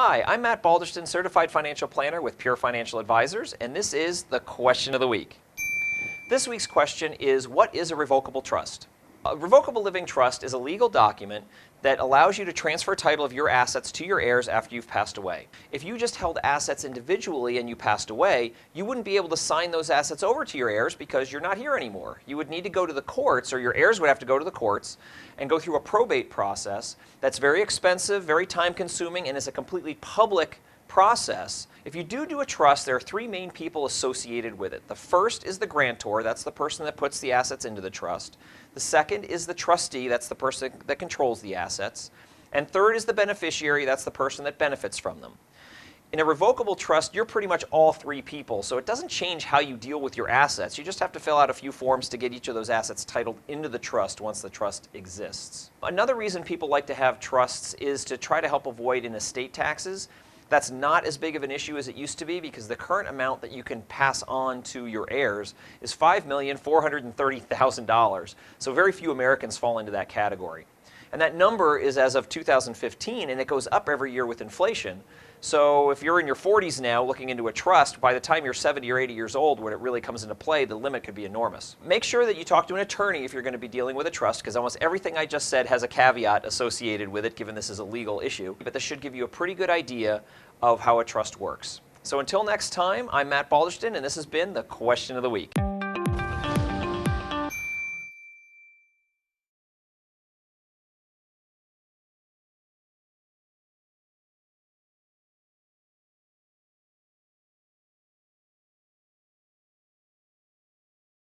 Hi, I'm Matt Balderston, Certified Financial Planner with Pure Financial Advisors, and this is the question of the week. This week's question is, what is a revocable trust? A revocable living trust is a legal document that allows you to transfer title of your assets to your heirs after you've passed away. If you just held assets individually and you passed away, you wouldn't be able to sign those assets over to your heirs because you're not here anymore. You would need to go to the courts, or your heirs would have to go to the courts and go through a probate process that's very expensive, very time-consuming, and is a completely public process. If you do a trust, there are three main people associated with it. The first is the grantor, that's the person that puts the assets into the trust. The second is the trustee, that's the person that controls the assets. And third is the beneficiary, that's the person that benefits from them. In a revocable trust, you're pretty much all three people, so it doesn't change how you deal with your assets. You just have to fill out a few forms to get each of those assets titled into the trust once the trust exists. Another reason people like to have trusts is to try to help avoid in estate taxes. That's not as big of an issue as it used to be because the current amount that you can pass on to your heirs is $5,430,000. So very few Americans fall into that category. And that number is as of 2015, and it goes up every year with inflation. So if you're in your 40s now looking into a trust, by the time you're 70 or 80 years old, when it really comes into play, the limit could be enormous. Make sure that you talk to an attorney if you're going to be dealing with a trust, because almost everything I just said has a caveat associated with it, given this is a legal issue. But this should give you a pretty good idea of how a trust works. So until next time, I'm Matt Balderston, and this has been the Question of the Week.